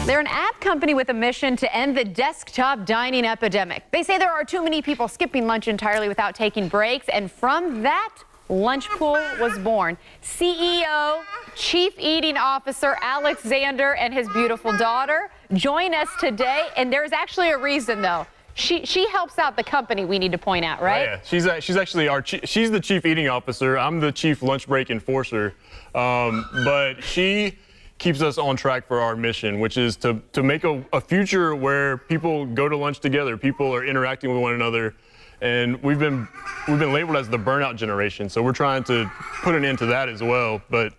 They're an app company with a mission to end the desktop dining epidemic. They say there are too many people skipping lunch entirely without taking breaks, and from that, Lunchpool was born. CEO, Chief Eating Officer Alexander and his beautiful daughter join us today, and there's actually a reason, though. She helps out the company, we need to point out, right? Oh, yeah. She's actually she's the Chief Eating Officer. I'm the Chief Lunch Break Enforcer. But she keeps us on track for our mission, which is to make a future where people go to lunch together, people are interacting with one another, and we've been labeled as the burnout generation. So we're trying to put an end to that as well. But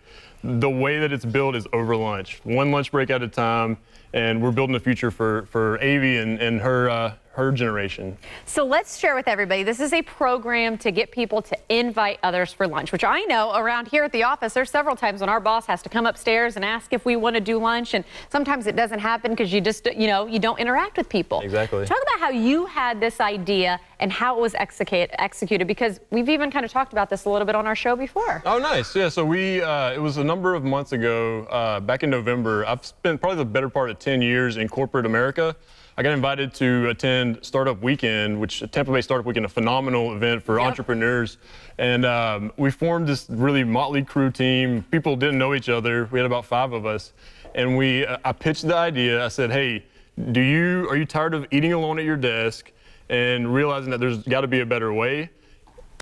the way that it's built is over lunch, one lunch break at a time, and we're building a future for Avi and her generation. So let's share with everybody, this is a program to get people to invite others for lunch, which I know around here at the office, there's several times when our boss has to come upstairs and ask if we want to do lunch, and sometimes it doesn't happen because you just, you don't interact with people. Exactly. Talk about how you had this idea and how it was executed, because we've even kind of talked about this a little bit on our show before. Oh, nice. Yeah, so it was a number of months ago, back in November. I've spent probably the better part of 10 years in corporate America. I got invited to attend Startup Weekend, which Tampa Bay Startup Weekend, a phenomenal event for entrepreneurs. And we formed this really motley crew team. People didn't know each other. We had about 5 of us. And I pitched the idea. I said, hey, are you tired of eating alone at your desk and realizing that there's got to be a better way?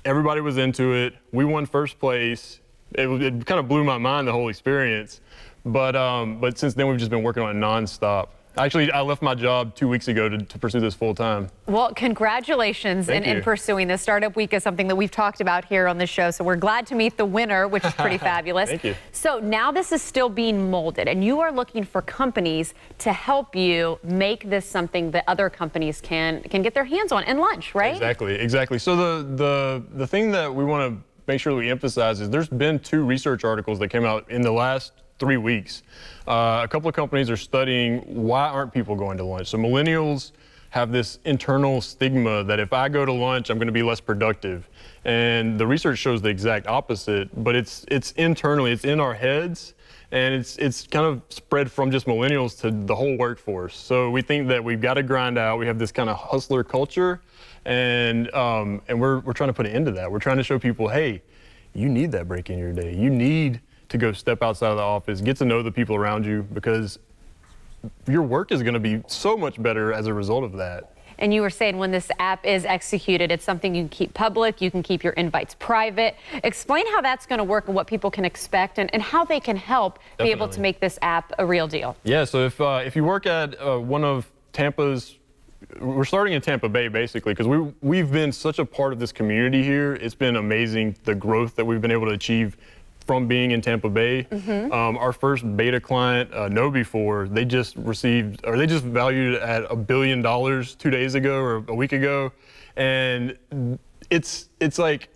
Everybody was into it. We won first place. It kind of blew my mind, the whole experience. But since then, we've just been working on it nonstop. Actually, I left my job 2 weeks ago to pursue this full time. Well, congratulations in pursuing this. Startup Week is something that we've talked about here on the show, so we're glad to meet the winner, which is pretty fabulous. Thank you. So now this is still being molded, and you are looking for companies to help you make this something that other companies can get their hands on in lunch, right? Exactly. So the thing that we want to make sure that we emphasize is there's been 2 research articles that came out in the last 3 weeks. A couple of companies are studying why aren't people going to lunch. So millennials have this internal stigma that if I go to lunch, I'm going to be less productive. And the research shows the exact opposite, but it's internally, it's in our heads, and it's kind of spread from just millennials to the whole workforce. So we think that we've got to grind out. We have this kind of hustler culture, and we're trying to put an end to that. We're trying to show people, hey, you need that break in your day. You need to go step outside of the office, get to know the people around you, because your work is going to be so much better as a result of that. And you were saying when this app is executed, it's something you can keep public, you can keep your invites private. Explain how that's going to work and what people can expect and how they can help be able to make this app a real deal. Yeah, so if you work at one of Tampa's, we're starting in Tampa Bay basically, because we've been such a part of this community here. It's been amazing, the growth that we've been able to achieve from being in Tampa Bay. Our first beta client, KnowBe4, they just valued it at $1 billion 2 days ago or a week ago. And it's like,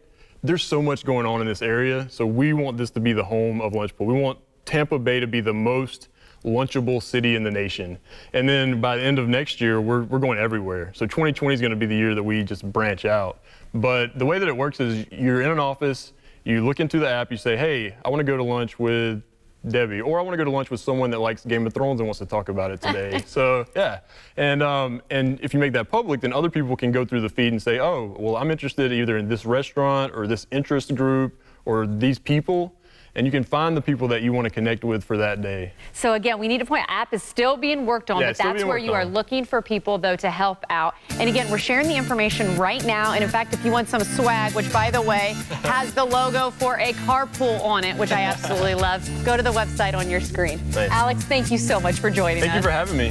there's so much going on in this area. So we want this to be the home of Lunchpool. We want Tampa Bay to be the most lunchable city in the nation. And then by the end of next year, we're going everywhere. So 2020 is going to be the year that we just branch out. But the way that it works is you're in an office, you look into the app, you say, hey, I want to go to lunch with Debbie, or I want to go to lunch with someone that likes Game of Thrones and wants to talk about it today. So, yeah. And if you make that public, then other people can go through the feed and say, oh, well, I'm interested either in this restaurant or this interest group or these people. And you can find the people that you want to connect with for that day. So again, we need to point out, app is still being worked on, but that's where you are looking for people, though, to help out. And again, we're sharing the information right now. And in fact, if you want some swag, which by the way, has the logo for a carpool on it, which I absolutely love, go to the website on your screen. Thanks. Alex, thank you so much for joining us. Thank you for having me.